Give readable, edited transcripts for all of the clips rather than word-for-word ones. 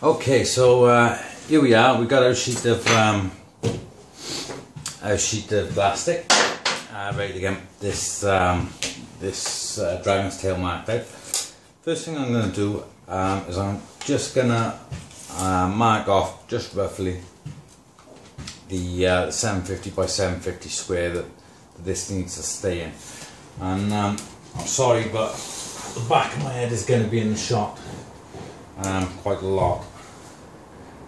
Okay, so here we are. We've got our sheet of plastic ready to get this dragon's tail marked out. First thing I'm going to do is I'm just going to mark off just roughly the 750 by 750 square that this needs to stay in. And I'm sorry, but the back of my head is going to be in the shot quite a lot,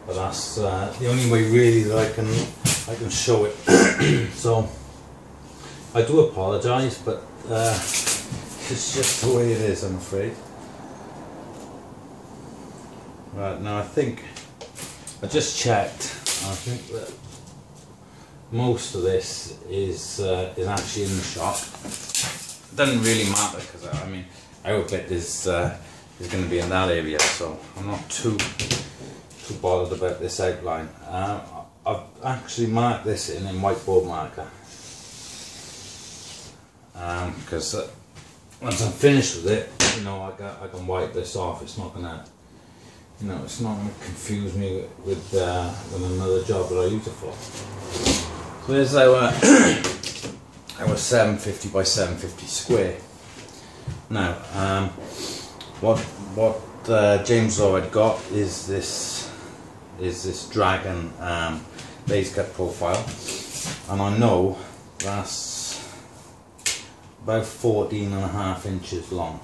but that's the only way really that I can show it. So I do apologise, but it's just the way it is, I'm afraid. Right, now I think I just checked. I think that most of this is actually in the shot. It doesn't really matter because I mean our bit is going to be in that area, so I'm not too bothered about this outline. I've actually marked this in whiteboard marker because once I'm finished with it, you know, I can wipe this off. It's not gonna, you know, it's not gonna confuse me with another job that I use it for. So there's our 750 by 750 square. Now, what James already got is this dragon base cut profile, and I know that's about 14.5 inches long.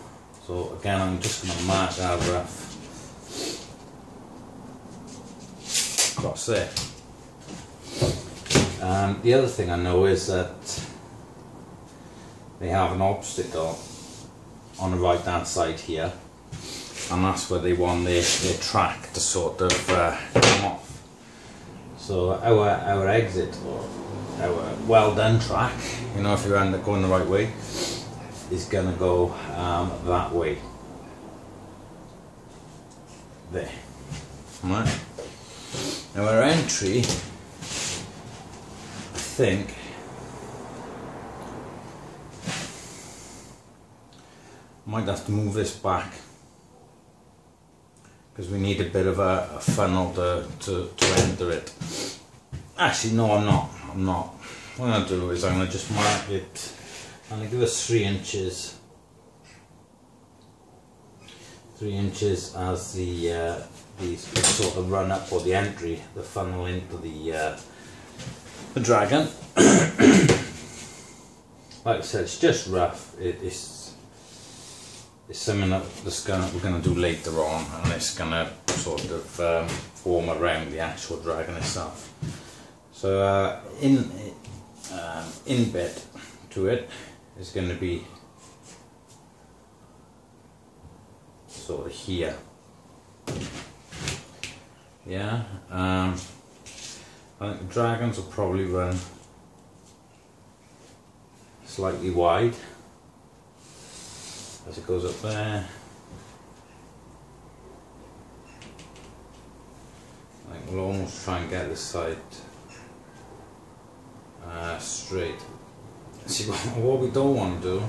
So again, I'm just going to mark that rough across there. The other thing I know is that they have an obstacle on the right hand side here, and that's where they want their track to sort of come off. So our exit, or our well done track, you know, if you end up going the right way, is going to go that way. There. Right. Now our entry, I think, might have to move this back because we need a bit of a funnel to enter it. Actually, no, I'm not. What I'm going to do is I'm going to just mark it. I'm going to give us 3 inches. 3 inches as the sort of run up, or the entry, the funnel into the dragon. Like I said, it's just rough. It's something that we're going to do later on, and it's going to sort of form around the actual dragon itself. So in bit to it is going to be sort of here. Yeah, I think the dragons will probably run slightly wide as it goes up there. I think we'll almost try and get this side straight. See, what we don't want to do.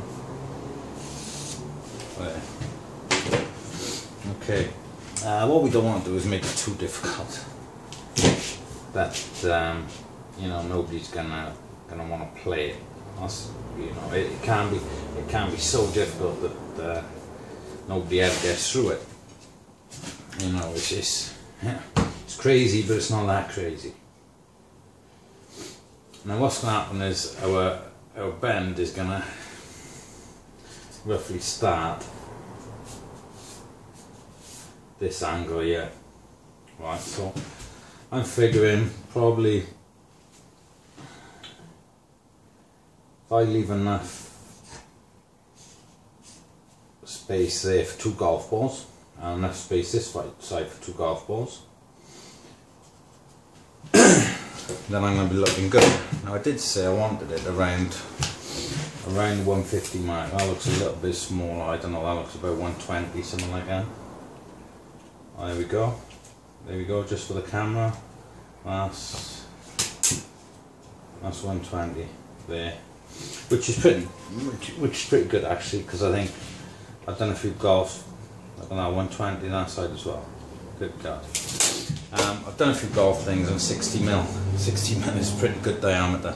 There. Okay. What we don't want to do is make it too difficult. That you know, nobody's gonna want to play it. That's, you know, it can be so difficult that nobody ever gets through it. You know, it's just, yeah, it's crazy, but it's not that crazy. Now what's going to happen is our bend is going to roughly start this angle here. Right, so I'm figuring probably if I leave enough space there for 2 golf balls, and enough space this side for 2 golf balls, then I'm going to be looking good. Now I did say I wanted it around the 150 mark. That looks a little bit smaller. I don't know, that looks about 120, something like that. Oh, there we go. There we go, just for the camera. That's 120 there. Which is pretty good actually, because I think I've done a few golfs. I've done that 120 that side as well. good God. I've done a few golf things on 60mm. 60mm is pretty good diameter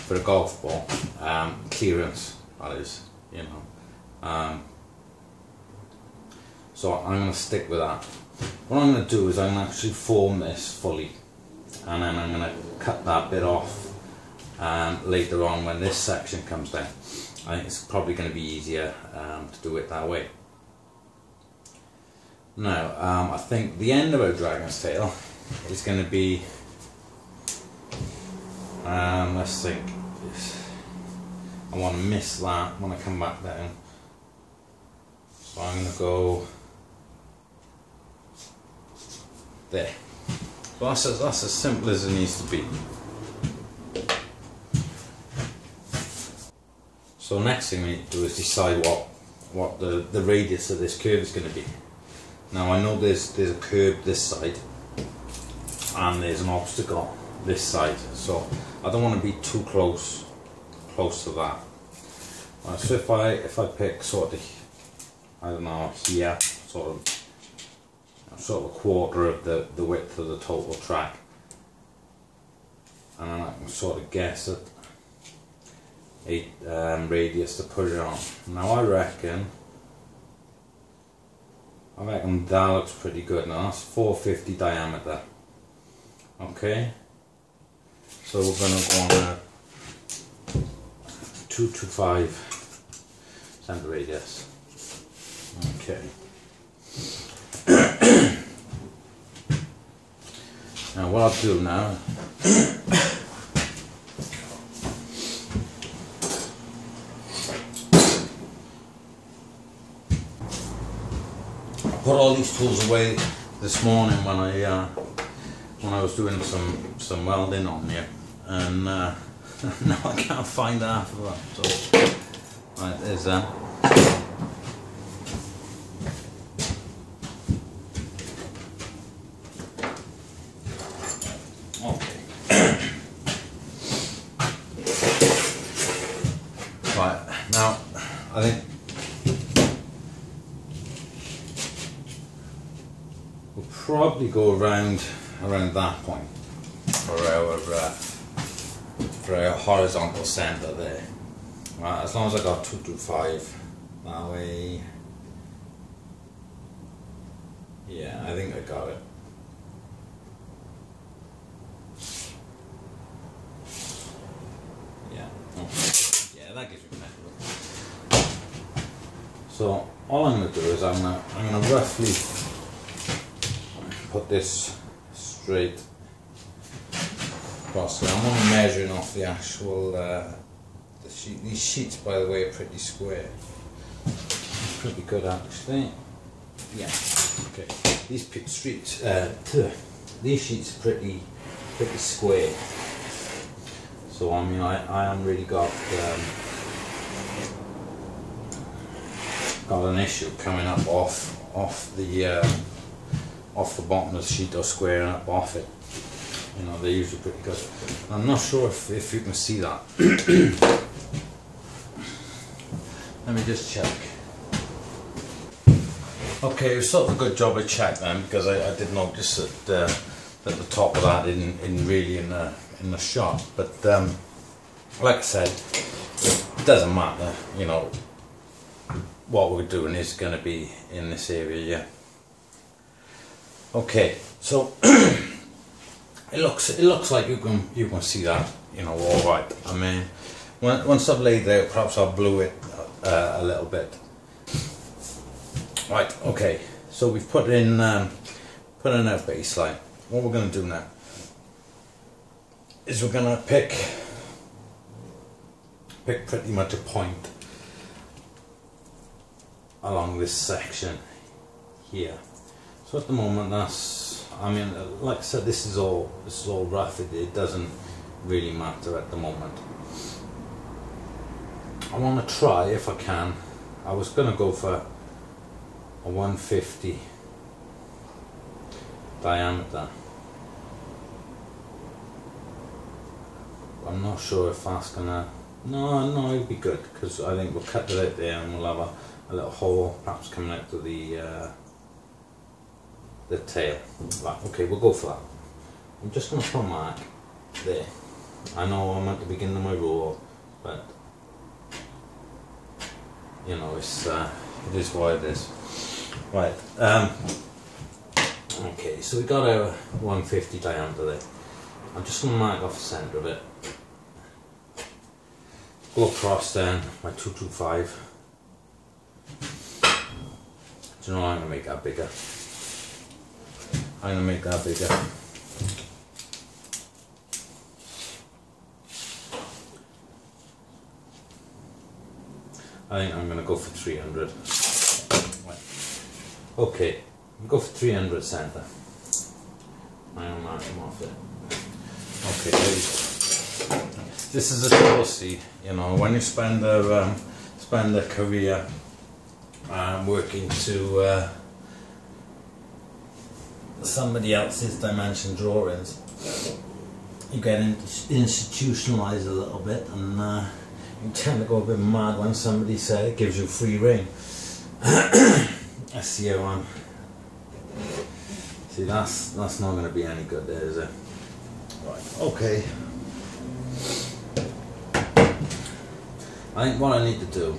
for a golf ball. Clearance, that is, you know. So I'm going to stick with that. What I'm going to do is I'm going to actually form this fully, and then I'm going to cut that bit off later on when this section comes down. I think it's probably going to be easier to do it that way. Now, I think the end of our dragon's tail is going to be, let's think, I want to miss that when I come back down. So I'm going to go there. So that's as simple as it needs to be. So next thing we need to do is decide what the radius of this curve is going to be. Now I know there's a curve this side and there's an obstacle this side, so I don't want to be too close to that. Right, so if I pick sort of, I don't know, here, sort of a quarter of the width of the total track, and then I can sort of guess at a radius to put it on. Now I reckon that looks pretty good. Now that's 450 diameter. Okay, so we're going to go on a 225 center radius. Okay. Now what I'll do now, put all these tools away this morning when I was doing some welding on here, and now I can't find half of them. So right, there's that. Okay. Right, now I think we'll probably go around that point for our horizontal centre there. Right, as long as I got 225 that way. Yeah, I think I got it. Yeah, okay. Yeah, that gives me metal. So all I'm going to do is I'm going to roughly put this straight across. So I'm only measuring off the actual these sheets, by the way, are pretty square. Pretty good actually. Yeah. Okay. These sheets are pretty square. So I mean, I haven't really got an issue coming up off the bottom of the sheet or squaring up off it. You know, they're usually pretty good. I'm not sure if you can see that. Let me just check. Okay, it was sort of a good job I checked then, because I did notice that the top of that isn't really in the shot. But like I said, it doesn't matter. You know, what we're doing is going to be in this area, yeah. Okay, so it looks like you can see that, you know, all right. I mean, once I've laid it out, perhaps I'll blue it a little bit. Right. Okay. So we've put in our baseline. What we're going to do now is we're going to pick pretty much a point along this section here. So at the moment, I mean, like I said, this is all rough. It doesn't really matter at the moment. I want to try, if I can. I was going to go for a 150 diameter. I'm not sure if that's gonna. No, it'll be good, because I think we'll cut it out there and we'll have a little hole perhaps coming out to the the tail. Right, okay, we'll go for that. I'm just going to put a mark there. I know I'm at the beginning of my roll, but you know, it is what it is. Right. Okay, so we got our 150 diameter there. I'm just going to mark off the centre of it. Go across then my 225. Do you know, I'm going to make that bigger. I'm going to make that bigger. I think I'm going to go for 300. Okay, we'll go for 300 centre. I'm going to mark them off it. Okay, there you go. This is a policy, you know, when you spend a career working to somebody else's dimension drawings, you get institutionalized a little bit, and you tend to go a bit mad when somebody says it gives you free rein. I see how I'm. See, that's not going to be any good there, is it? Right, okay. I think what I need to do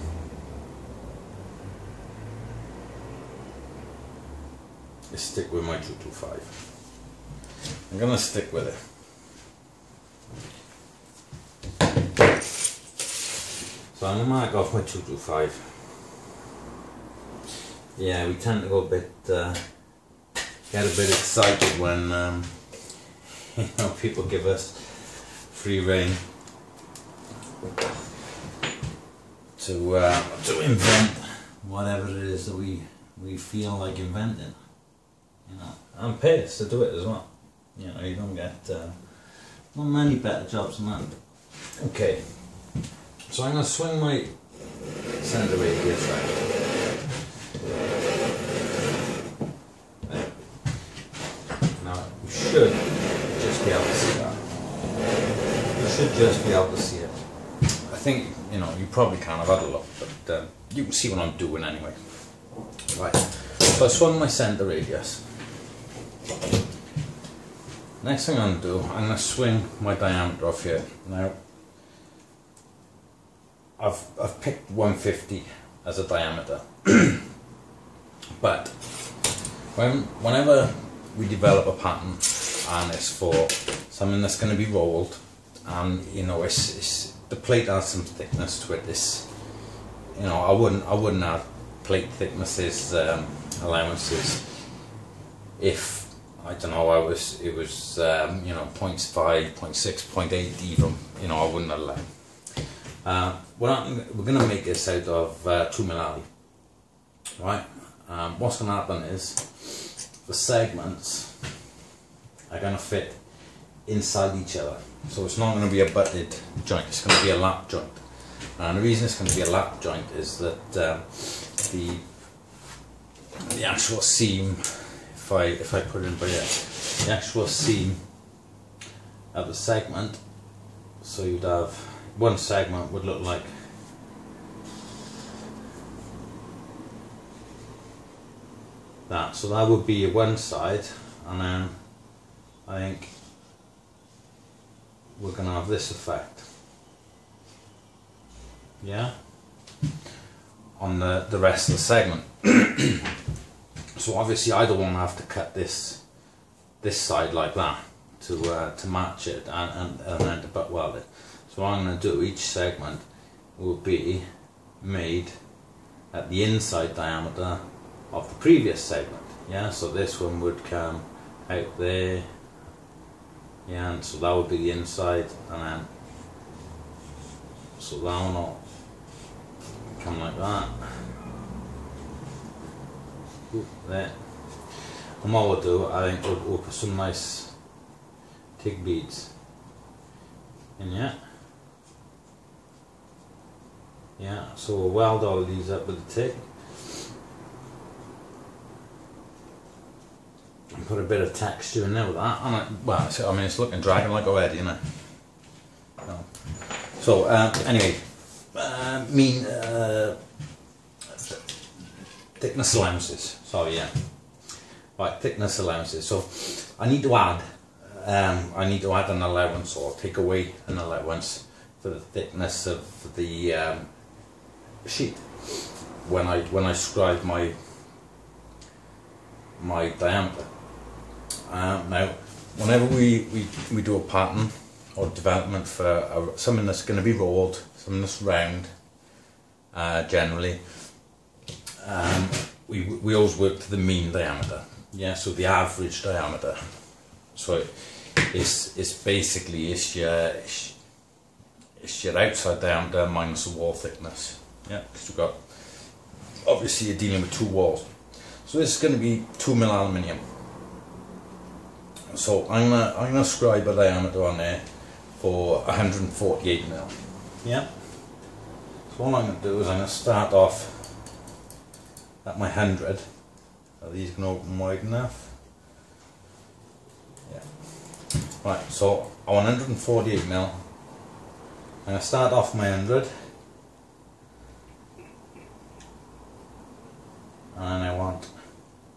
is stick with my 225. I'm going to stick with it. So I'm going to mark off my 225. Yeah, we tend to go a bit, get a bit excited when you know, people give us free rein to invent whatever it is that we feel like inventing. You know, and pay us to do it as well. You know, you don't get not many better jobs than that. Okay, so I'm going to swing my centre radius right. Now you should just be able to see that. You should just be able to see it. I think, you know, you probably can't have had a look, but you can see what I'm doing anyway. Right, so I swung my centre radius. Next thing I'm going to do, I'm going to swing my diameter off here. Now, I've picked 150 as a diameter, but whenever we develop a pattern and it's for something that's going to be rolled, and you know, it's the plate has some thickness to it. This, you know, I wouldn't have plate thicknesses allowances if, I don't know, it was you know, 0.5, 0.6, 0.8 even, you know, I wouldn't allow. We're going to make this out of 2mm, right? What's going to happen is the segments are going to fit inside each other, so it's not going to be a butted joint, it's going to be a lap joint. And the reason it's going to be a lap joint is that the actual seam, if I put it in by here, the actual seam of the segment, so you'd have one segment would look like that, so that would be one side, and then I think we're going to have this effect, yeah, on the rest of the segment. So obviously I don't want to have to cut this side like that to match it and then to butt weld it. So what I'm going to do, each segment will be made at the inside diameter of the previous segment, yeah, so this one would come out there, yeah, and so that would be the inside, and then so that one will come like that. There. And what we'll do, I think we'll put some nice TIG beads in here. Yeah, so we'll weld all of these up with the TIG and put a bit of texture in there with that. And well, I mean, it's looking dragon-like already, isn't it? So anyway, thickness allowances. Sorry, yeah. Right, thickness allowances. So I need to add an allowance or take away an allowance for the thickness of the sheet when I scribe my diameter. Now, whenever we do a pattern or development for something that's going to be rolled, something that's round, generally, we always work to the mean diameter. Yeah, so the average diameter. So it's basically your outside diameter minus the wall thickness. Yeah, because we've got, obviously you're dealing with two walls. So this is going to be 2mm aluminium. So I'm gonna scribe a diameter on there for 148mm. Yeah. So what I'm going to do is I'm going to start off at my 100. Are these going to open wide enough? Yeah. Right, so I want 148mm. I'm going to start off my 100. And I want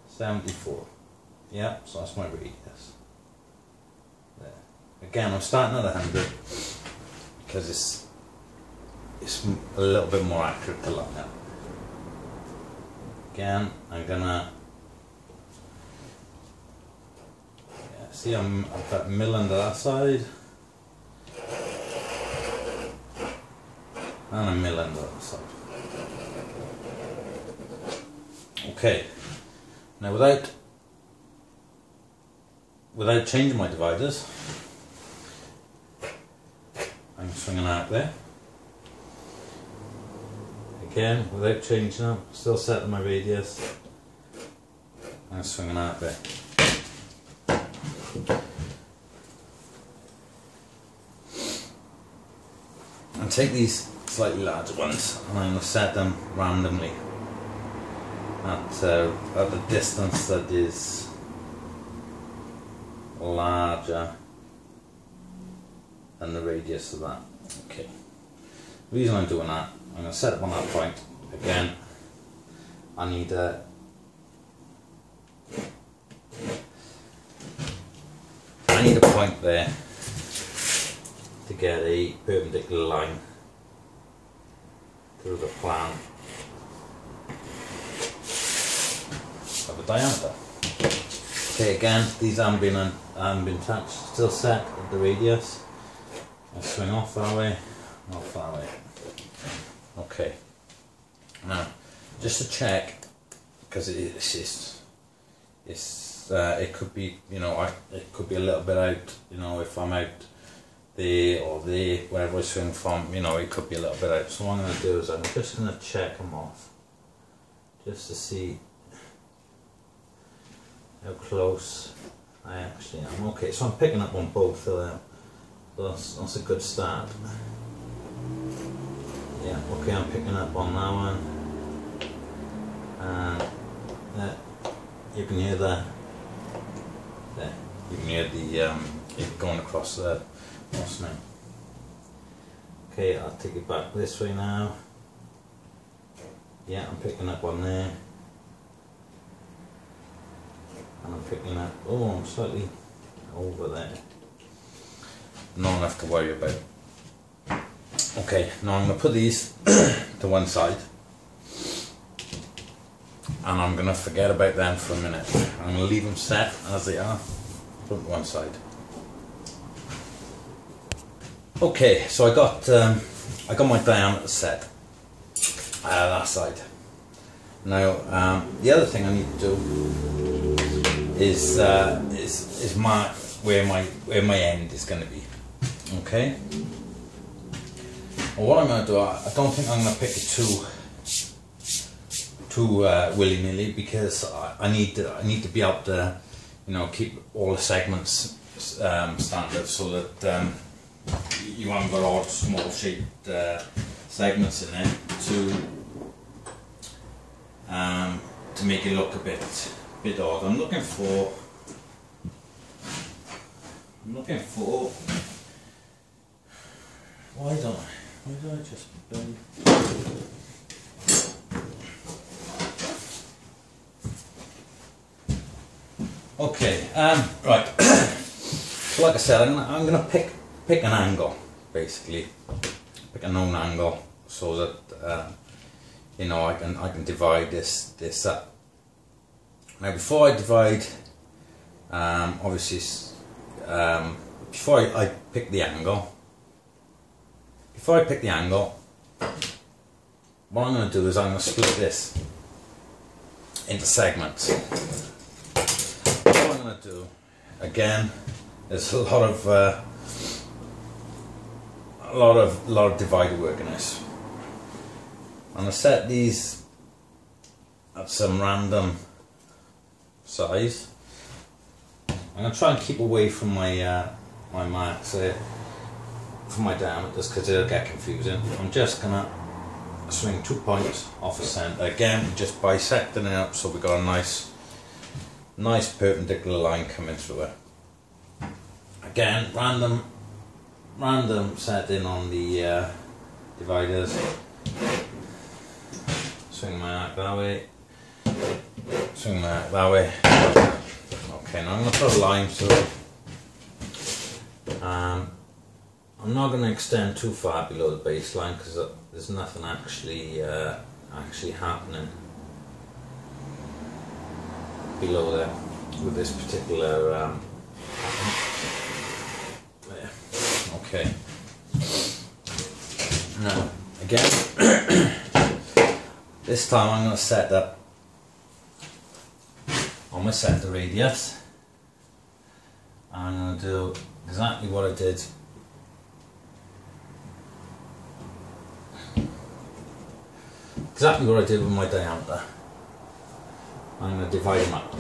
74. Yeah, so that's my radius. There. Again, I'm starting at 100 because it's a little bit more accurate to line up. Again, I'm gonna see I've got a mill under that side and a mill under that side. Okay, now without changing my dividers, I'm swinging out there. Again, without changing them, still setting my radius, I'm swinging out there. And take these slightly larger ones and I'm going to set them randomly at a distance that is larger than the radius of that. Okay. The reason I'm doing that, I'm going to set up on that point. Again, I need a point there to get a perpendicular line through the plan of the diameter. Okay, again, these haven't been touched, still set at the radius. I'll swing off that way, off that way. Okay, now just to check, because it could be, it could be a little bit out, if I'm out there or there, wherever I swing from, it could be a little bit out. So what I'm going to do is I'm just going to check them off, just to see how close I actually am. Okay, so I'm picking up on both of them. So that's a good start. Yeah, okay, I'm picking up on that one. And you can hear that. There, you can hear it going across there. What's now? Okay, I'll take it back this way now. Yeah, I'm picking up on there. And I'm picking up, I'm slightly over there. Not enough to worry about. Okay, now I'm going to put these to one side. And I'm going to forget about them for a minute. I'm going to leave them set as they are. Put them to one side. Okay, so I got my diameter set that side. Now the other thing I need to do is mark where my end is going to be. Okay. Well, what I'm going to do, I don't think I'm going to pick it too willy-nilly, because I need to be able to keep all the segments standard, so that you haven't got all small shaped segments in there to make it look a bit odd. I'm looking for why do I just bend? Okay, right. So like I said, I'm gonna pick an angle, basically, pick a known angle, so that you know, I can divide this up. Now before I divide, obviously, before I pick the angle, what I'm going to do is I'm going to split this into segments. What I'm going to do, again, there's a lot of divider work in this. I'm going to set these at some random size. I'm going to try and keep away from my my marks here, from my diameters, because it'll get confusing. I'm just going to swing 2 points off the centre. Again, just bisecting it up so we've got a nice perpendicular line coming through it. Again, random setting on the dividers. Swing my arc that way. Swing my arc that way. Okay, now I'm going to put a line through. I'm not going to extend too far below the baseline because there's nothing actually happening below there with this particular there. Okay. Now again, this time I'm going to set up on my center radius. I'm going to do exactly what I did with my diameter. I'm going to divide them up,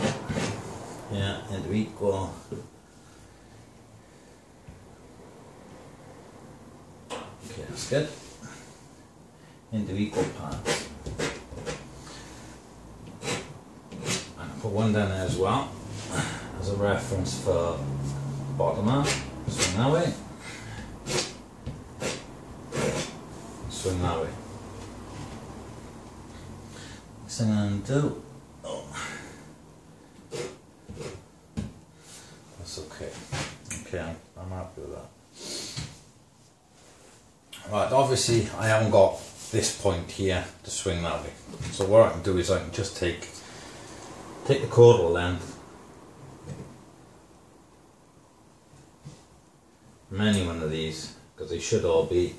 yeah, into equal. Okay, that's good. Into equal parts. I'm going to put one down there as well as a reference for bottom arc. Swing that way. Swing that way. Next thing I'm going to do, that's okay. Okay, I'm happy with that. Right, obviously I haven't got this point here to swing that way. So what I can do is I can just take the caudal length from any one of these, because they should all be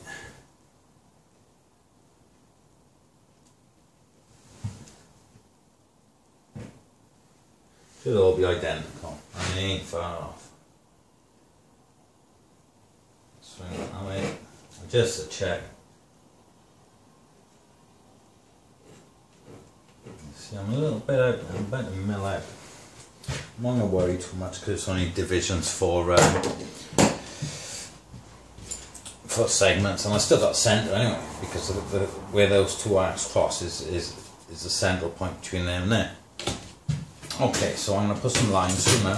identical, and they ain't far off. Swing it that way, just to check. See, I'm a little bit out, I'm about to mill out. I'm not going to worry too much because it's only divisions for segments, and I still got centre anyway, because of where those two arcs cross is the central point between them and there. Okay, so I'm going to put some lines through now.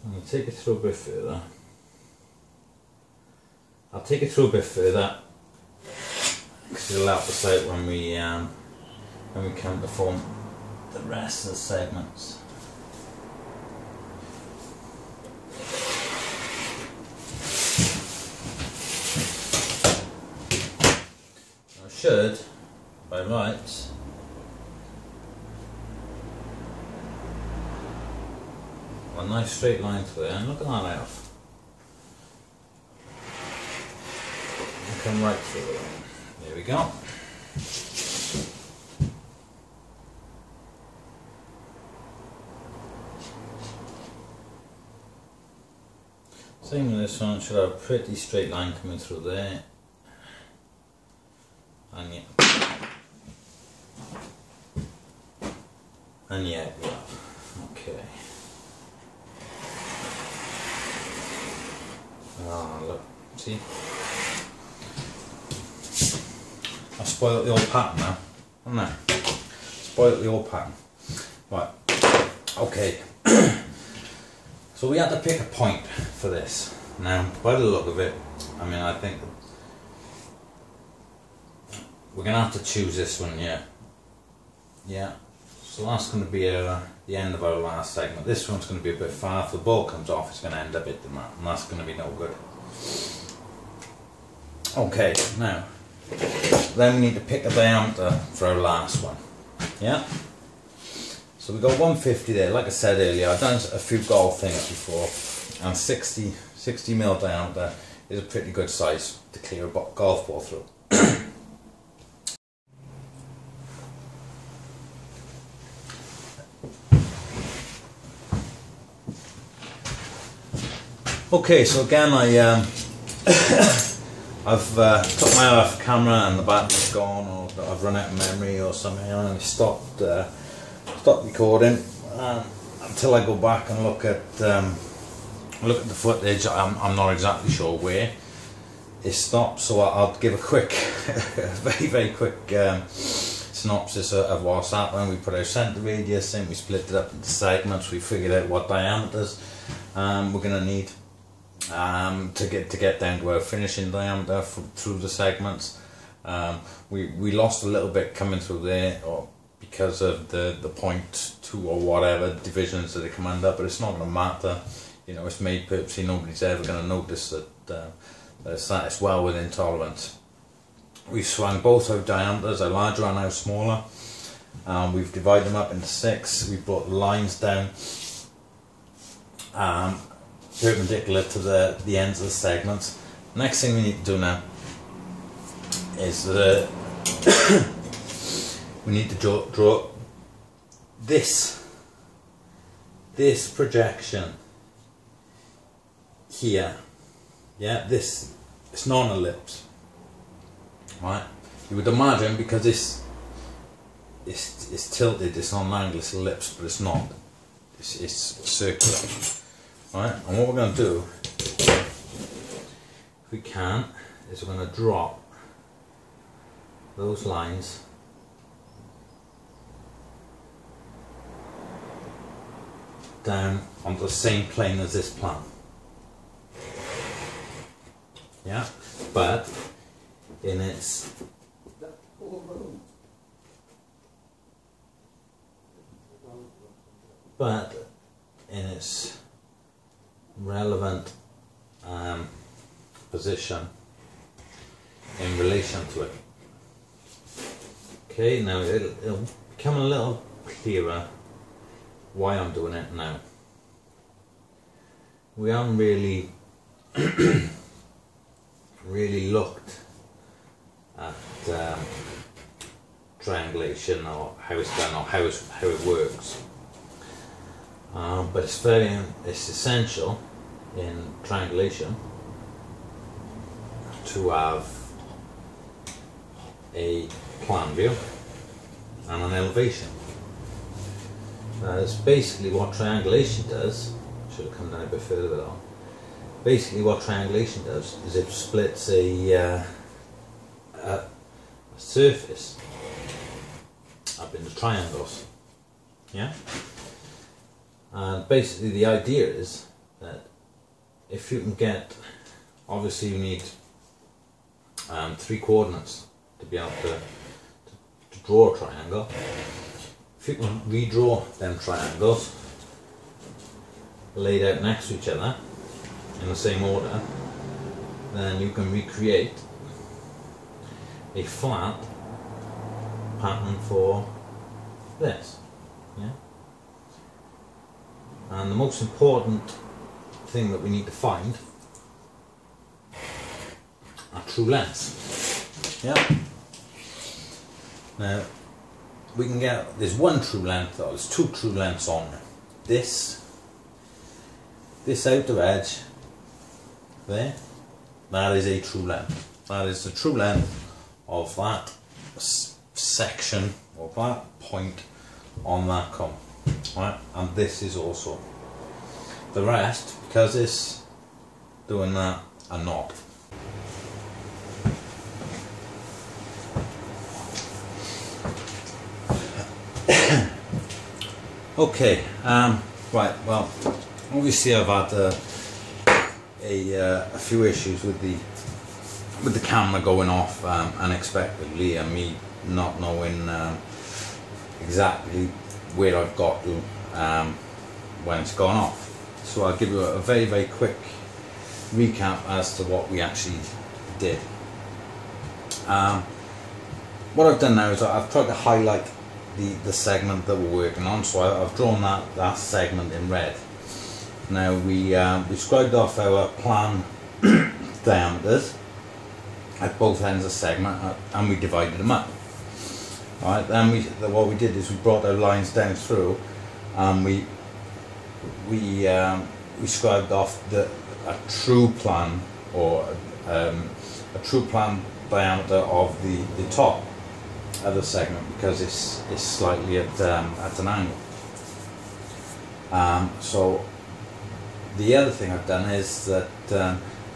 I'm going to take it through a bit further. I'll take it through a bit further because it'll help us out when we come to form the rest of the segments. Should, by rights, a nice straight line through there, and look at that layoff. And come right through it. There we go. Same with this one, should have a pretty straight line coming through there. And yeah, okay. Ah, look, see? I've spoiled the old pattern now, haven't I? Spoiled the old pattern. Right, okay. So we had to pick a point for this. Now, by the look of it, I mean, I think we're going to have to choose this one, yeah. Yeah, so that's going to be the end of our last segment. This one's going to be a bit far. If the ball comes off, it's going to end up hitting that, and that's going to be no good. Okay, now, then we need to pick a diameter for our last one. Yeah? So we've got 150 there. Like I said earlier, I've done a few golf things before, and 60mm diameter is a pretty good size to clear a golf ball through. Okay, so again I've took my off camera and the battery's gone, or I've run out of memory or something, and I stopped recording until I go back and look at the footage. I'm not exactly sure where it stopped, so I'll give a quick, very quick synopsis of what's happened. We put our centre radius in, we split it up into segments, we figured out what diameters we're going to need to get down to our finishing diameter through the segments. We lost a little bit coming through there, or because of the 0.2 or whatever divisions that they come under, but it's not going to matter. You know, it's made purposely. Nobody's ever going to notice that it's well within tolerance. We've swung both our diameters, our larger and our smaller. We've divided them up into 6. We've brought lines down perpendicular to the ends of the segments. Next thing we need to do now is we need to draw this projection here. Yeah, this, it's not an ellipse, right? You would imagine, because this it's tilted, it's on an angle, it's ellipse, but it's not. It's circular. Right, and what we're going to do, if we can, is we're going to drop those lines down onto the same plane as this plan. Yeah, but in its relevant position in relation to it. Okay, now it'll become a little clearer why I'm doing it now. We haven't really looked at triangulation, or how it's done, or how it works. But it's essential in triangulation to have a plan view and an elevation. That's basically what triangulation does. Should have come down a bit further with that. Basically, what triangulation does is it splits a surface up into triangles. Yeah. And basically the idea is that if you can get, obviously you need 3 coordinates to be able to draw a triangle. If you can redraw them triangles laid out next to each other in the same order, then you can recreate a flat pattern for this. Yeah. And the most important thing that we need to find are true lengths. Yeah. Now we can get, there's one true length, or there's 2 true lengths on this outer edge there. That is a true length. That is the true length of that section, or that point on that cone. Right, and this is also. The rest, because it's doing that, are not. Okay, right, well, obviously I've had a few issues with the camera going off unexpectedly, and me not knowing exactly where I've got to when it's gone off. So I'll give you a very, very quick recap as to what we actually did. What I've done now is I've tried to highlight the segment that we're working on, so I've drawn that segment in red. Now we scribed off our plan diameters at both ends of the segment, and we divided them up. Alright, then what we did is we brought our lines down through, and we scribed off a true plan, or a true plan diameter of the top of the segment, because it's slightly at an angle. So the other thing I've done is that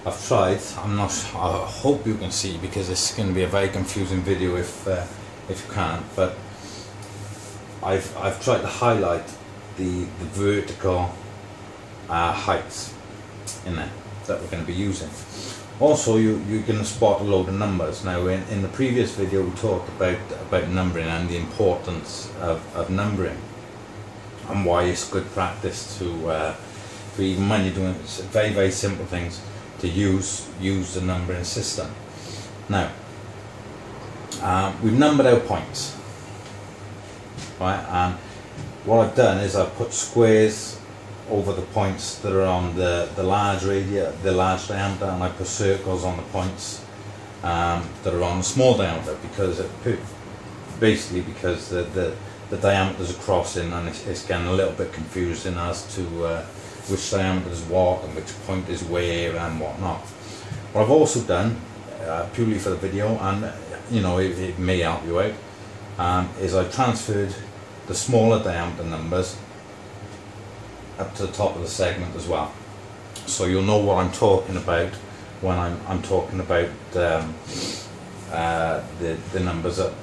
I've tried. I hope you can see, because it's going to be a very confusing video if you can't. But I've tried to highlight the vertical heights in there that we're going to be using. Also, you're going to spot a load of numbers. Now, in the previous video, we talked about numbering and the importance of numbering, and why it's good practice to even when you're doing very, very simple things, to use the numbering system. Now, we've numbered our points, right? And what I've done is I've put squares over the points that are on the large radius, the large diameter, and I put circles on the points that are on the small diameter, because basically because the diameters are crossing, and it's getting a little bit confusing as to which diameter is what and which point is where and whatnot. What I've also done, purely for the video, and it may help you out, is I transferred the smaller diameter numbers up to the top of the segment as well, so you'll know what I'm talking about when I'm talking about the numbers up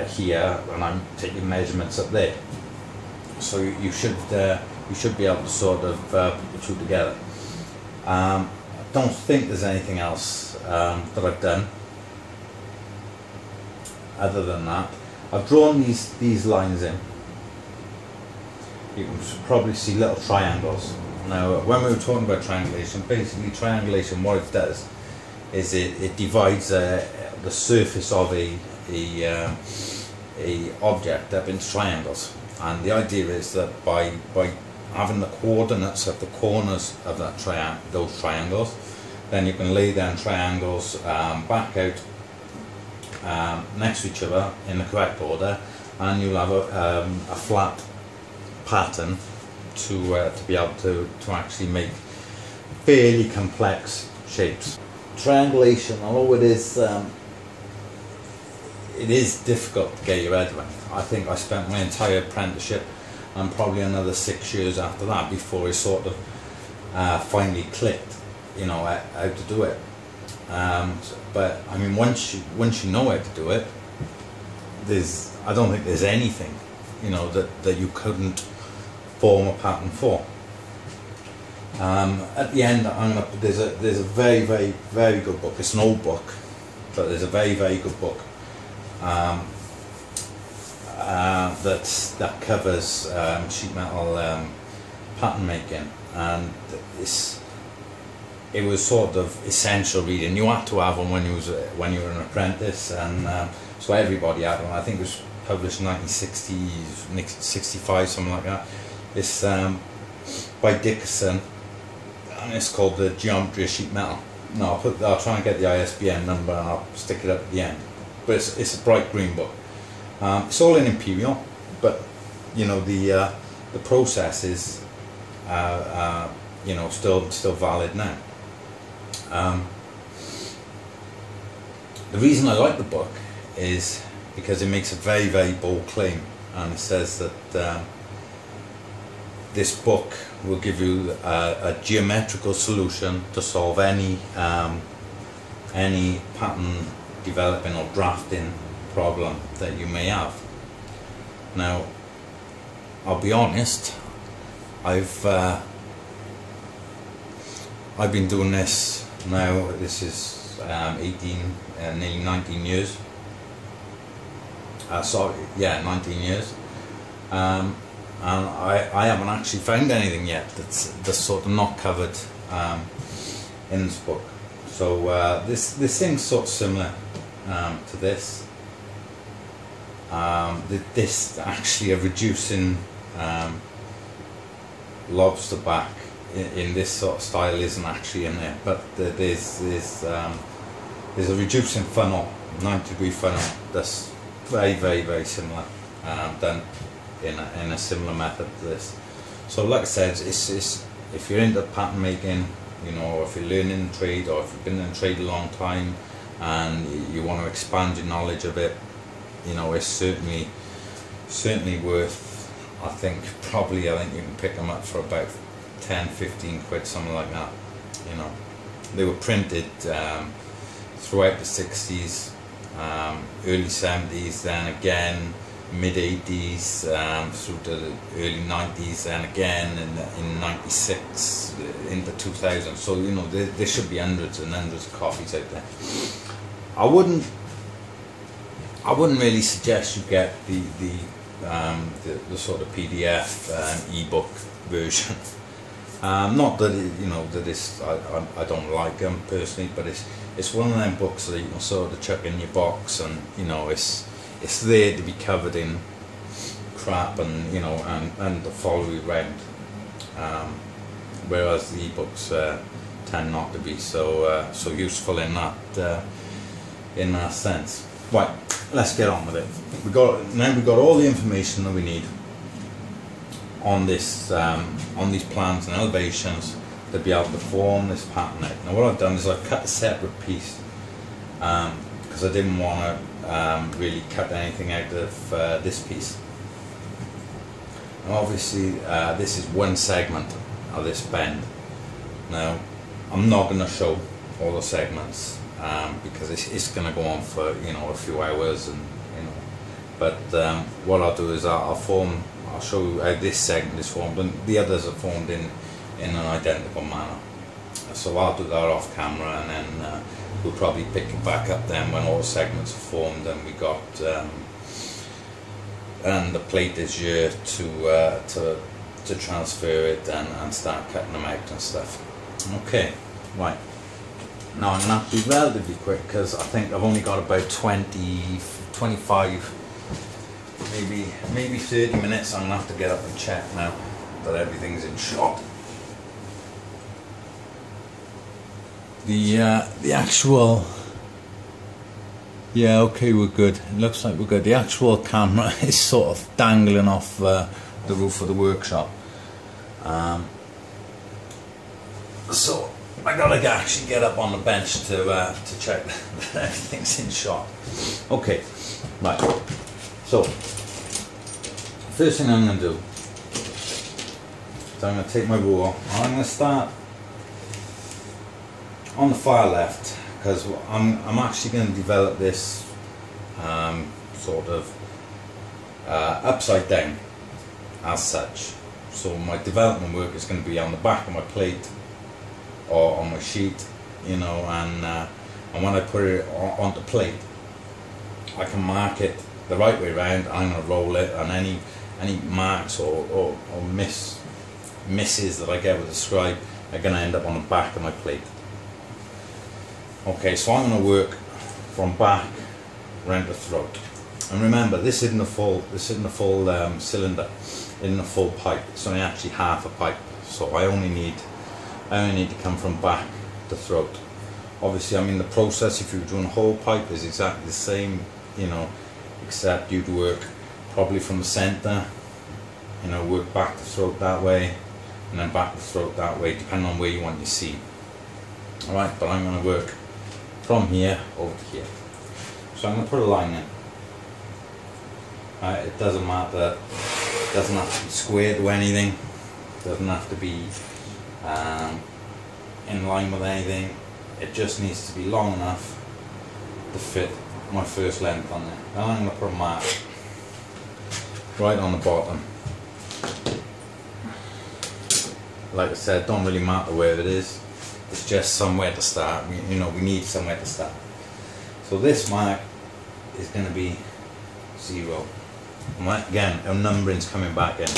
here, and I'm taking measurements up there. So you should be able to sort of put the two together. I don't think there's anything else that I've done other than that. I've drawn these lines in. You can probably see little triangles. Now, when we were talking about triangulation, basically triangulation, what it does is it divides the surface of a object up into triangles, and the idea is that by having the coordinates of the corners of that those triangles, then you can lay down triangles back out next to each other in the correct order, and you'll have a flat pattern to be able to actually make fairly complex shapes. Triangulation, although it is difficult to get your head around. I think I spent my entire apprenticeship and probably another 6 years after that before it sort of finally clicked, how to do it. But I mean, once you know how to do it, I don't think there's anything, that you couldn't form a pattern for. At the end, there's a very, very, very good book. It's an old book, but there's a very, very good book that covers sheet metal pattern making, and it was sort of essential reading. You had to have one when you were an apprentice, and so everybody had one. I think it was published in 1965, something like that. It's by Dickerson, and it's called The Geometry of Sheet Metal. No, I'll try and get the ISBN number and I'll stick it up at the end. But it's a bright green book. It's all in Imperial, but the process is still valid now. The reason I like the book is because it makes a very, very bold claim, and it says that this book will give you a geometrical solution to solve any pattern developing or drafting problem that you may have. Now, I'll be honest, I've I've been doing this now, this is 18, nearly 19 years. Sorry, yeah, 19 years. And I haven't actually found anything yet that's sort of not covered in this book. So this thing's sort of similar to this. This actually a reducing lobster back in this sort of style isn't actually in there, but there's a reducing funnel, 90-degree funnel, that's very similar, done in a similar method to this. So like I said, it's if you're into pattern making, you know, if you're learning the trade, or if you've been in the trade a long time and you want to expand your knowledge of it, you know, it's certainly worth, I think you can pick them up for about 10-15 quid, something like that. You know, they were printed throughout the 60s, early 70s, then again mid 80s, through to the early 90s, then again in 96 into 2000. So you know, there should be hundreds and hundreds of copies out there. I wouldn't really suggest you get the sort of PDF ebook version. Not that I don't like them personally, but it's one of them books that you can sort of chuck in your box, and you know, it's there to be covered in crap, and you know, and to follow you around. Whereas the ebooks tend not to be so useful in that sense. Right, let's get on with it. We've got all the information that we need on this, on these plans and elevations to be able to form this pattern out. Now what I've done is I've cut a separate piece because I didn't want to really cut anything out of this piece. And obviously this is one segment of this bend. Now I'm not going to show all the segments because it's going to go on for, you know, a few hours, and you know, but what I'll do is I'll show you how this segment is formed, and the others are formed in an identical manner. So I'll do that off camera, and then we'll probably pick it back up then when all the segments are formed and we got and the plate is here to transfer it and start cutting them out and stuff. Okay, right. Now I'm going to have to be relatively quick because I think I've only got about 20, 25, maybe 30 minutes. I'm going to have to get up and check now that everything's in shot. The actual, yeah, okay, we're good. It looks like we're good. The actual camera is sort of dangling off the roof of the workshop. So I gotta actually get up on the bench to check that everything's in shot. Okay, right. So first thing I'm gonna do is I'm gonna take my ruler. I'm gonna start on the far left because I'm actually going to develop this sort of upside down as such. So my development work is going to be on the back of my plate or on my sheet, you know, and when I put it onto plate, I can mark it the right way around. I'm going to roll it, and any marks or misses that I get with the scribe are going to end up on the back of my plate. Okay, so I'm going to work from back round the throat, and remember, this isn't a full cylinder, isn't a full pipe. It's only actually half a pipe, so I only need to come from back to throat. Obviously, I mean, the process if you're doing a whole pipe is exactly the same, you know, except you'd work probably from the centre, you know, work back to throat that way, and then back to throat that way, depending on where you want your seam. Alright, but I'm going to work from here over to here. So I'm going to put a line in. It doesn't matter, it doesn't have to be squared or anything, it doesn't have to be in line with anything, it just needs to be long enough to fit my first length on there. Then I'm going to put a mark right on the bottom. Like I said, don't really matter where it is, it's just somewhere to start. You know, we need somewhere to start. So this mark is going to be 0. Right, again, our numbering's coming back in.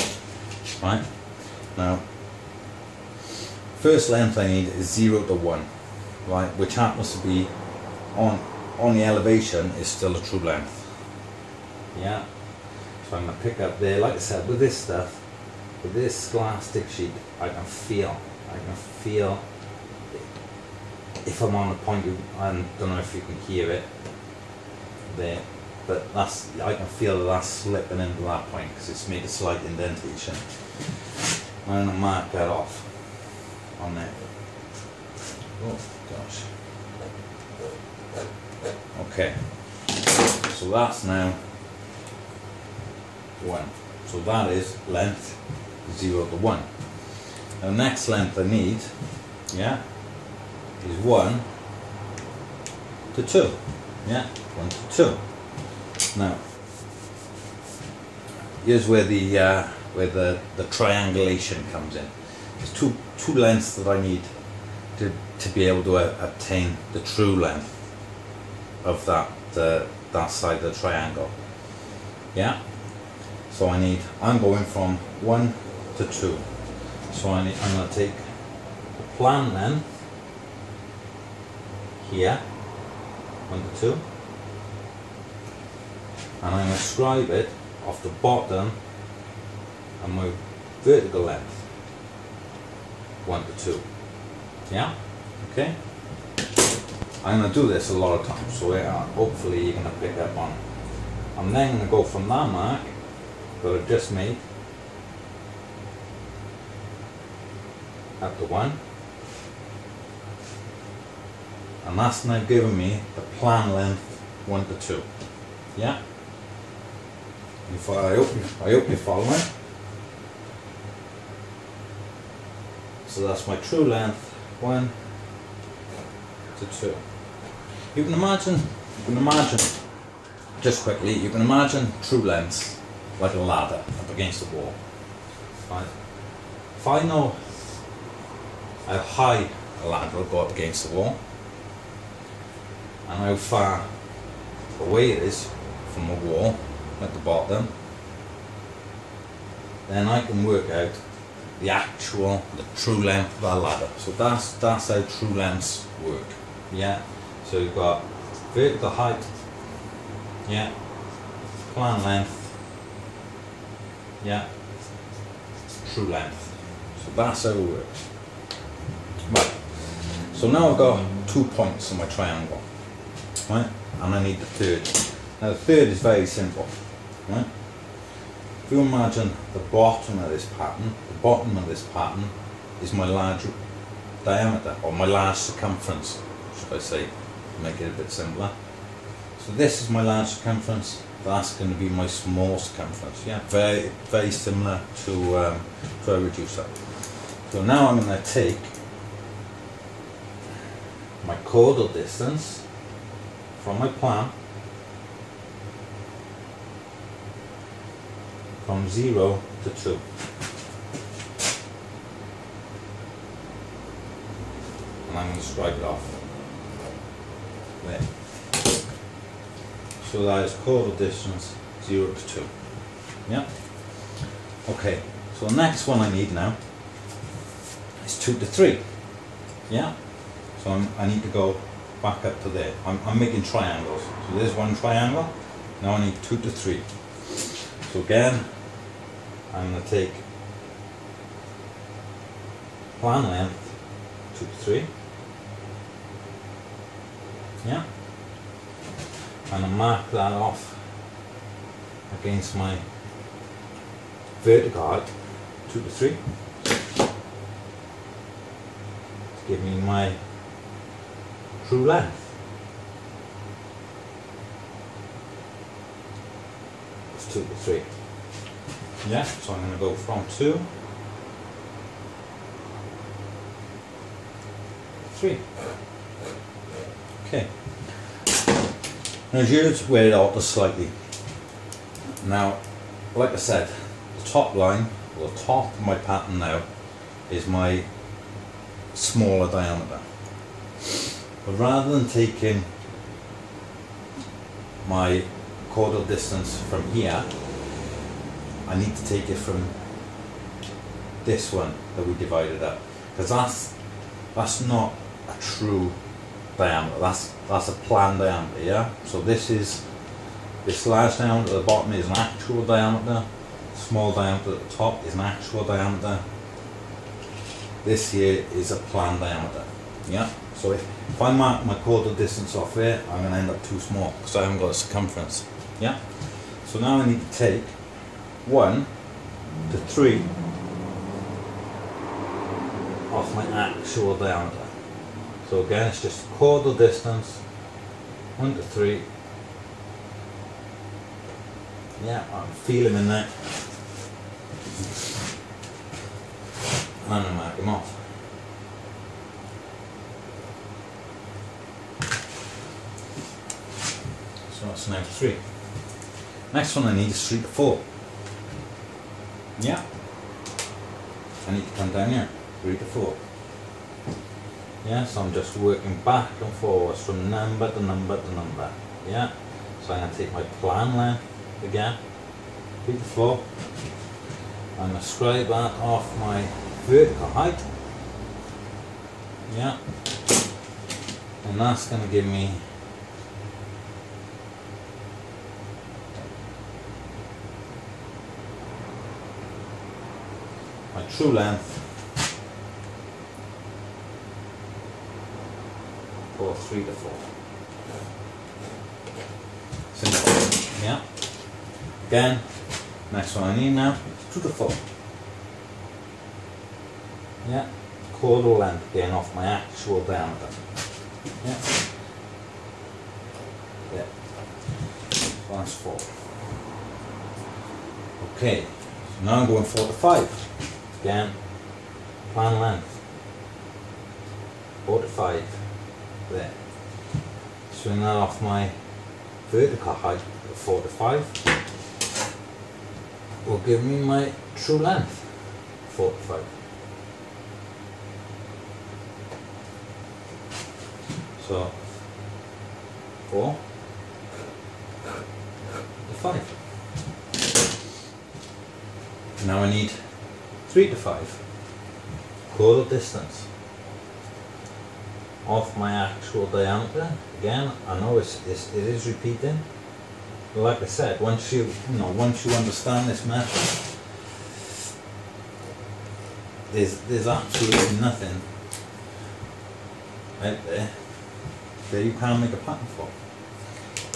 Right, now, first length I need is 0 to 1, right, which happens to be on the elevation is still a true length. Yeah, so I'm going to pick up there. Like I said, with this stuff, with this glass stick sheet, I can feel if I'm on a point. I don't know if you can hear it there, but I can feel that's slipping into that point because it's made a slight indentation. I'm going to mark that off on there. Oh gosh. Okay, so that's now 1. So that is length 0 to 1. The next length I need, yeah, is 1 to 2. Yeah, 1 to 2. Now, here's where the triangulation comes in. There's two lengths that I need to be able to obtain the true length of that side of the triangle. Yeah. So I'm going from 1 to 2. So I'm going to take the plan length here, 1 to 2, and I'm going to scribe it off the bottom and my vertical length, 1 to 2. Yeah? Okay? I'm going to do this a lot of times, so hopefully you're going to pick up on it. I'm then going to go from that mark that I've just made up to 1, and that's now giving me the plan length 1 to 2. Yeah? I hope you're following. So that's my true length 1 to 2. You can imagine, just quickly, you can imagine true lengths like a ladder up against the wall. Right? If I know how high a ladder will go up against the wall and how far away it is from the wall at the bottom, then I can work out the true length of that ladder. So that's how true lengths work. Yeah. So you've got vertical height, yeah, plan length, yeah, true length. So that's how it works. Right. So now I've got 2 points on my triangle, right? And I need the third. Now the third is very simple, right? If you imagine the bottom of this pattern, is my large diameter, or my large circumference, should I say, to make it a bit simpler. So this is my large circumference, that's going to be my small circumference. Yeah, very, very similar to a reducer. So now I'm going to take my caudal distance from my plan from 0 to 2. And I'm going to stripe it off. There. So that is caudal distance 0 to 2. Yeah? Okay, so the next one I need now is 2 to 3. Yeah? So I need to go back up to there. I'm making triangles. So there's one triangle. Now I need 2 to 3. So again, I'm going to take plan length 2 to 3. Yeah? And I mark that off against my vertical height 2 to 3. Give me my true length. It's 2 to 3. Yeah, so I'm going to go from 2 to 3. Okay. Now here's where it alters slightly. Now, like I said, the top line, or the top of my pattern now, is my smaller diameter. But rather than taking my caudal distance from here, I need to take it from this one that we divided up, because that's not a true diameter, that's a planned diameter, yeah? So this large diameter at the bottom is an actual diameter, small diameter at the top is an actual diameter, this here is a planned diameter, yeah? So if I mark my caudal distance off here, I'm going to end up too small because I haven't got a circumference, yeah? So now I need to take 1 to 3 off my actual diameter. So again, it's just caudal distance, 1 to 3. Yeah, I can feel him in there. And I'm going to mark him off. So that's now 3. Next one I need is 3 to 4. Yeah. I need to come down here, 3 to 4. Yeah, so I'm just working back and forwards from number to number to number. Yeah. So I'm going to take my plan length again, 3 to 4. I'm going to scribe that off my vertical height. Yeah. And that's going to give me my true length for 3 to 4. Simple. Yeah. Again, next one I need now is 2 to 4. Yeah. Caudal length again off my actual diameter. Yeah. Yeah. So that's 4. Okay. So now I'm going 4 to 5. Again, plan length, 4 to 5, there. Swing that off my vertical height of 4 to 5, will give me my true length, 4 to 5. So, 4 to 5. Now I need 3 to 5, caudal distance off my actual diameter. Again, I know it is repeating. But like I said, once you understand this method, there's absolutely nothing out there that you can't make a pattern for.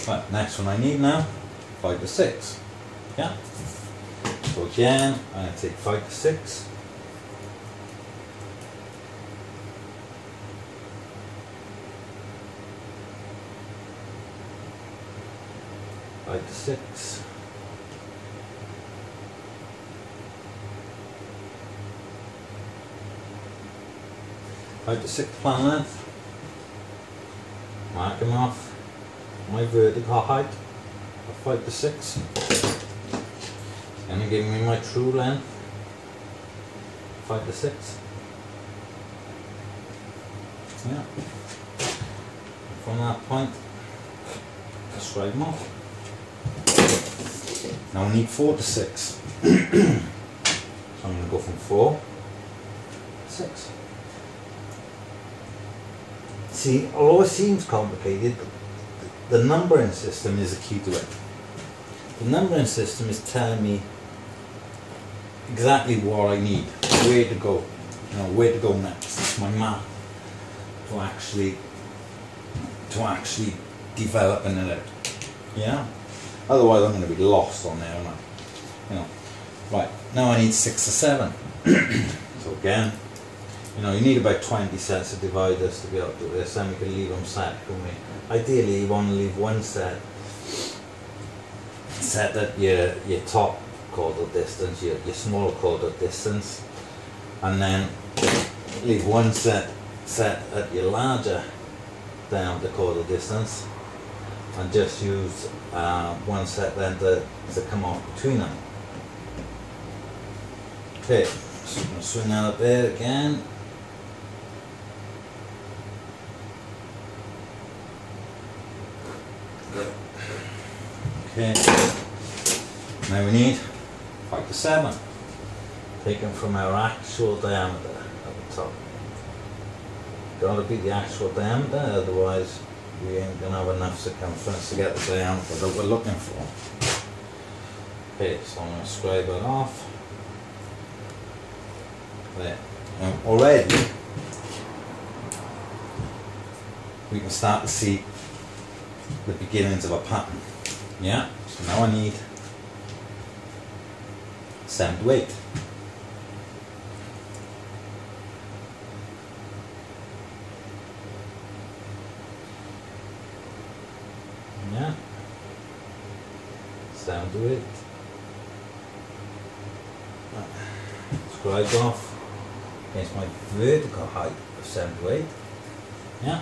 Right, next one I need now, 5 to 6. Yeah. So again, I'm going to take 5 to 6. Five to 6. Five to 6 plan length. Mark them off my vertical height of 5 to 6. And give me my true length, 5 to 6. Yeah. From that point, just write them off. Now I need 4 to 6. So I'm going to go from 4 to 6. See, although it seems complicated, the numbering system is the key to it. The numbering system is telling me exactly what I need, where to go, where to go next. It's my map to actually develop and it. Yeah. Otherwise, I'm going to be lost on there, aren't I? Right now I need 6 to 7. So again, you need about 20 sets of dividers to be able to do this. Then we can leave them set. Ideally, you want to leave one set at your top caudal distance, your small caudal distance, and then leave one set at your larger diameter caudal distance, and just use one set then to come off between them. Okay, so I'm going to swing that up there again. Okay, now we need 5 to 7, taken from our actual diameter at the top. Got to be the actual diameter, otherwise we ain't going to have enough circumference to get the diameter that we're looking for. Okay, so I'm going to scribe it off. There. Already we can start to see the beginnings of a pattern. Yeah, so now I need 7 to 8. Yeah, 7 to 8. Scribe off against my vertical height of 7 to 8. Yeah.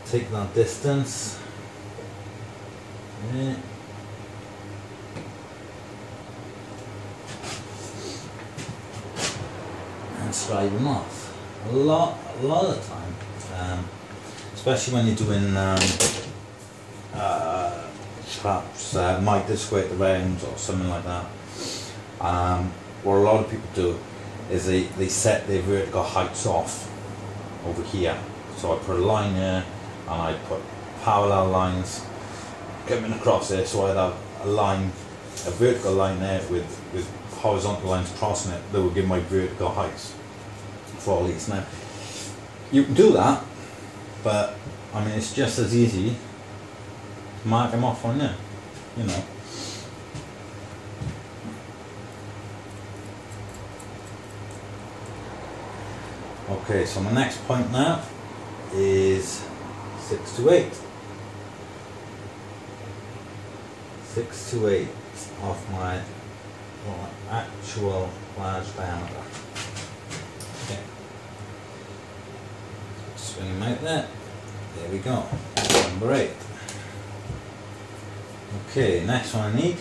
Take that distance. Yeah. And scribe them off. A lot of the time, especially when you're doing perhaps mitre square to rounds or something like that. What a lot of people do is they set their vertical heights off over here. So I put a line here and I put parallel lines coming across there, so I'd have a line, a vertical line there with horizontal lines crossing it that will give my vertical heights for all these. Now you can do that, but I mean it's just as easy to mark them off on there, you know. Okay, so my next point now is 6 to 8. 6 to 8 of my actual large diameter. Okay. Swing them out there. There we go. Number 8. Okay, next one I need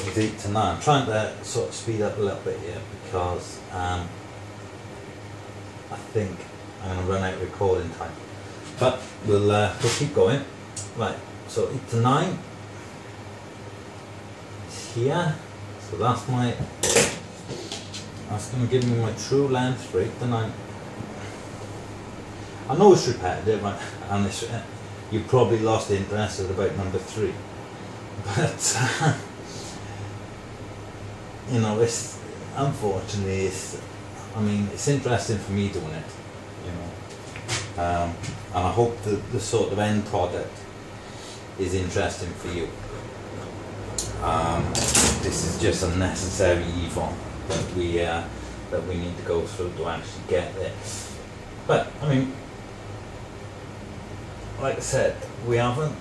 is 8 to 9. I'm trying to sort of speed up a little bit here because I think I'm going to run out of recording time, but we'll keep going. Right, so 8 to 9 is here, so that's going to give me my true length for 8 to 9. I know it's repetitive, right, and it's, you probably lost interest at about number 3, but you know, it's unfortunately I mean, it's interesting for me doing it, you know, and I hope that the sort of end product is interesting for you. This is just a necessary evil that we need to go through to actually get there. But I mean, like I said, we haven't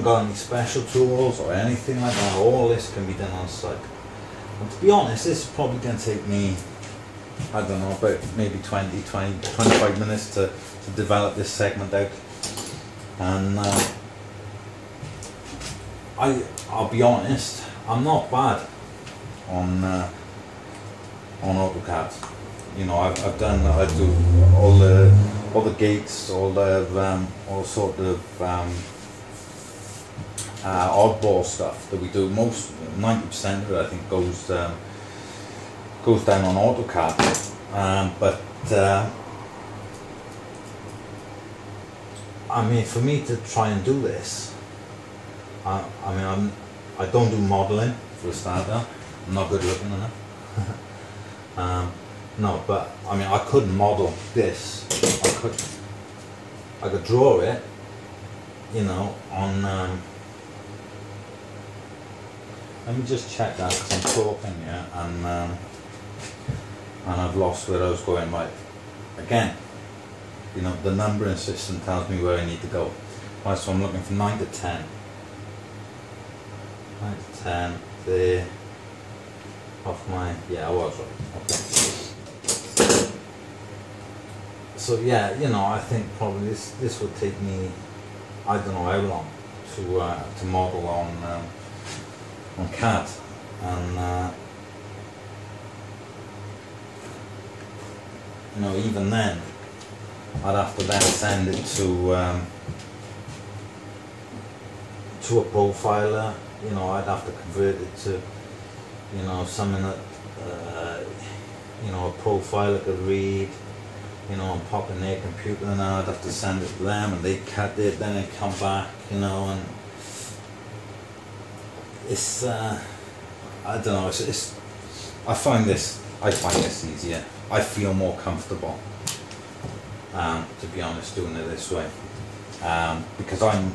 got any special tools or anything like that. All this can be done on site. And to be honest, this is probably going to take me, I don't know, about maybe 25 minutes to develop this segment out. And I'll be honest, I'm not bad on AutoCAD. You know, I do all the gates, all sort of oddball stuff that we do. Most 90% of it, I think, goes down on AutoCAD. But I mean, for me to try and do this, I don't do modelling for a starter. I'm not good looking enough. No, but I mean, I could model this. I could draw it, you know, on. Let me just check that because I'm talking here, and I've lost where I was going. Right, again, you know, the numbering system tells me where I need to go. Right, so I'm looking for 9 to 10. 9 to 10 there. Off my, yeah, I was right. Okay. So yeah, you know, I think probably this would take me, I don't know how long to model on CAD, and you know, even then I'd have to then send it to a profiler. You know, I'd have to convert it to, you know, something that you know, a profiler could read, you know, and pop in their computer, and I'd have to send it to them and they cut it, then it come back, you know, and it's I don't know, it's I find this easier. I feel more comfortable, to be honest, doing it this way, because I'm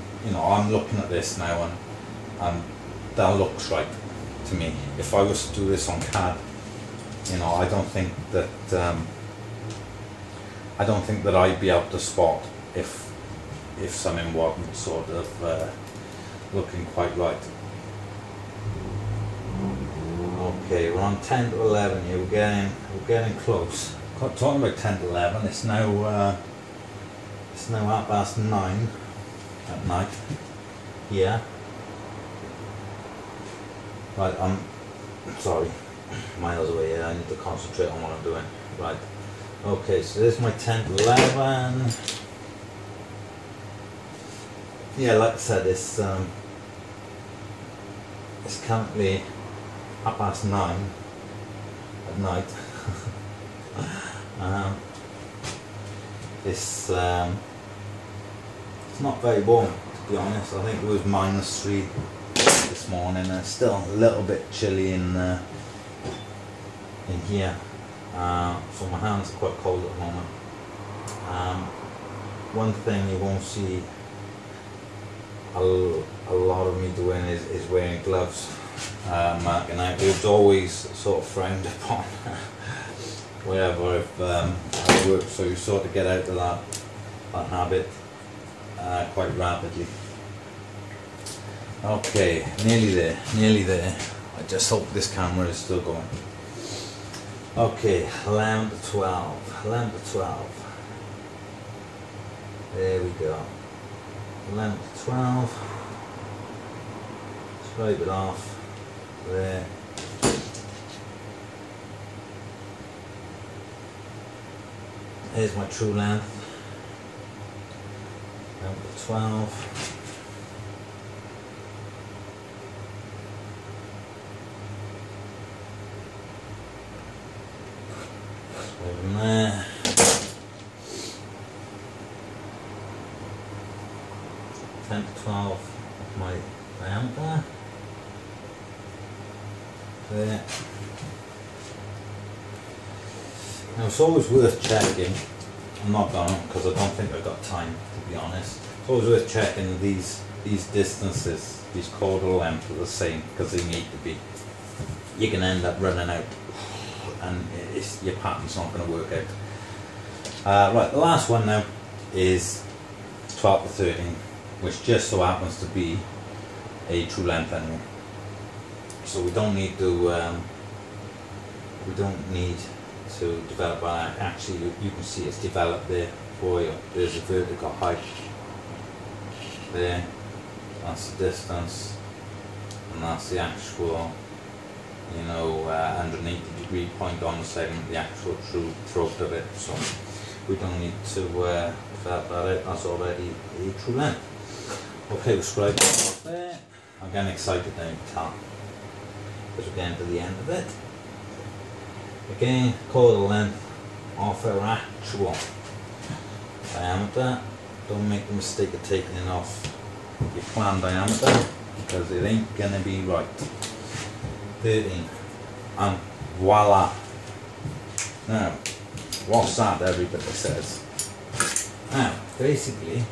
looking at this now and that looks right to me. If I was to do this on CAD, you know, I don't think that I'd be able to spot if something wasn't sort of looking quite right. Okay, we're on 10 to 11 here. We're getting close. Talking about 10 to 11, it's now 9:30 at night. Yeah. Right, I'm sorry, miles away here. I need to concentrate on what I'm doing. Right. Okay, so this is my 10 to 11. Yeah, like I said, it's currently 9:30 at night. It's not very warm, to be honest. I think it was -3 this morning, and it's still a little bit chilly in here. So my hands are quite cold at the moment. One thing you won't see a lot of me doing is wearing gloves, marking out. It was always sort of frowned upon wherever I've worked, so you sort of get out of that habit quite rapidly. Okay, nearly there. I just hope this camera is still going. Okay, 11 to 12. There we go. 11 to 12. Scrape it off. There. Here's my true length. 11 to 12. Over there. 10 to 12 of my diameter. There. Now it's always worth checking. I'm not going because I don't think I've got time, to be honest. It's always worth checking that these distances, these caudal lengths are the same, because they need to be. You can end up running out and your pattern's not going to work out. Right, the last one now is 12 to 13, which just so happens to be a true length anyway. So we don't need to develop that. Actually, you can see it's developed there for you. There's a vertical height there. That's the distance, and that's the actual, 180-degree point on the segment, the actual true throat of it. So we don't need to develop that out. That's already a true length. Okay, we'll scrape that off there. I'm getting excited now, you can tell, because we're getting to the end of it. Again, caudal length off our actual diameter. Don't make the mistake of taking it off your planned diameter, because it ain't gonna be right. 13, and voila. Now, what's that, everybody says? Now, basically,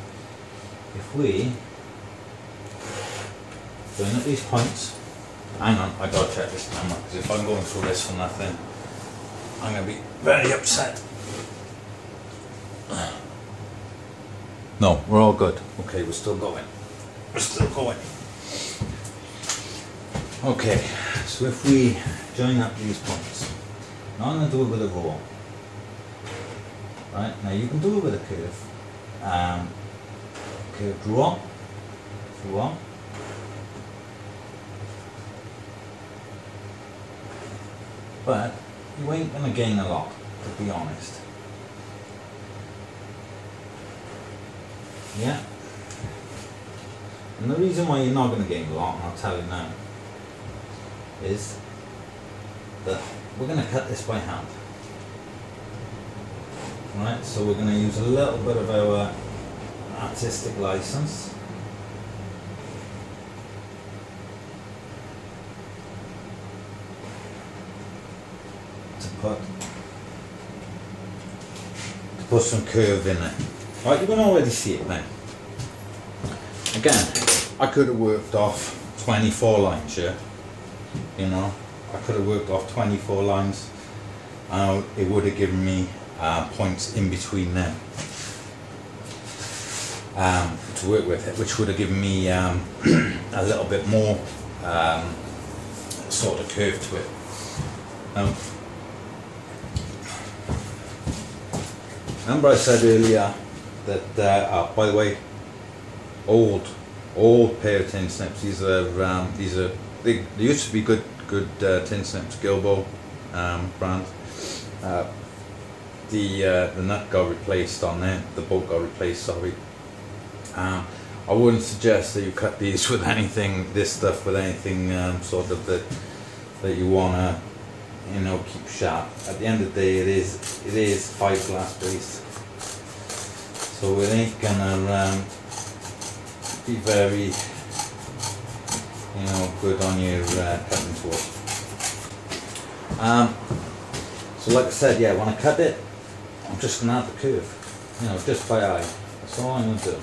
if we join up these points, hang on, I gotta check this camera, because if I'm going through this for nothing, I'm going to be very upset. No, we're all good. Okay, we're still going. Okay, so if we join up these points, now I'm going to do it with a roll. Right, now you can do it with a curve. Curve draw, if you want. But you ain't going to gain a lot, to be honest. Yeah. And the reason why you're not going to gain a lot, and I'll tell you now, is that we're going to cut this by hand. Right, so we're going to use a little bit of our artistic license. To put some curve in it. Right, you can already see it now. Again, I could have worked off 24 lines here. You know, I could have worked off 24 lines. It would have given me points in between them to work with it, which would have given me a little bit more sort of curve to it. Remember I said earlier that, by the way, old pair of tin snips. These are they used to be good tin snips, Gilbo brand. The nut got replaced on there. The bolt got replaced. Sorry. I wouldn't suggest that you cut these with anything. This stuff with anything sort of that you wanna, you know, keep sharp. At the end of the day, it is fiberglass based, so it ain't gonna be very, you know, good on your cutting tools. So like I said, yeah, when I cut it, I'm just gonna add the curve, you know, just by eye. That's all I'm gonna do.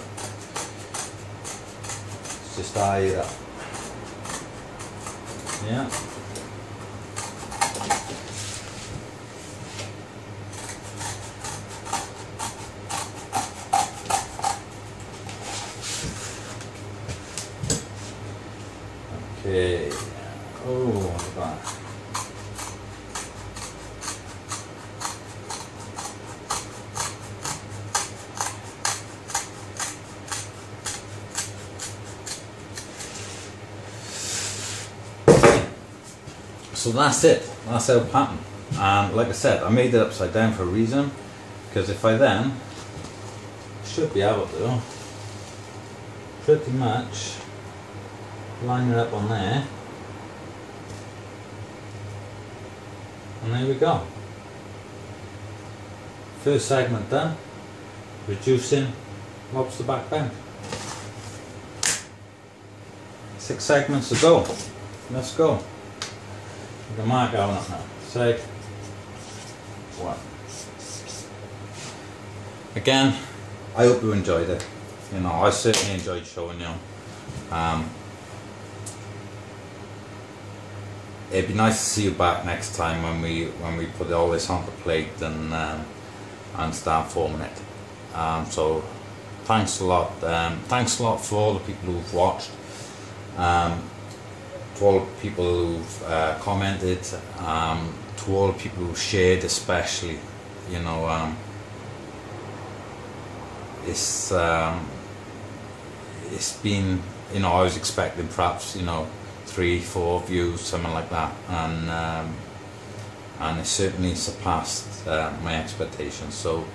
It's just eye it up. Yeah. Okay. Oh, look at that. So that's it. That's our pattern. And like I said, I made it upside down for a reason, because if I then should be able to pretty much line it up on there, and there we go. First segment done. Reducing lobster back bend. 6 segments to go. Let's go. We can mark out on it now. Seg 1. Again, I hope you enjoyed it. You know, I certainly enjoyed showing you. It'd be nice to see you back next time when we put all this on the plate and start forming it. So thanks a lot. Thanks a lot for all the people who've watched. To all the people who've commented. To all the people who shared, especially. You know, it's been, you know, I was expecting perhaps, you know, 3-4 views, something like that, and it certainly surpassed my expectations. So,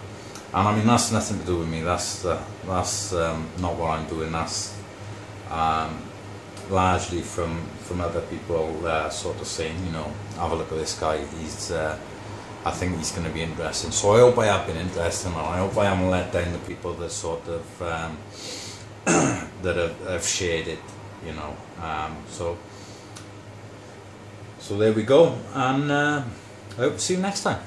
and I mean, that's nothing to do with me. That's not what I'm doing. That's largely from other people sort of saying, you know, have a look at this guy. He's I think he's going to be interesting. So I hope I have been interesting, and I hope I haven't let down the people that sort of that have shared it. You know, so there we go, and I hope to see you next time.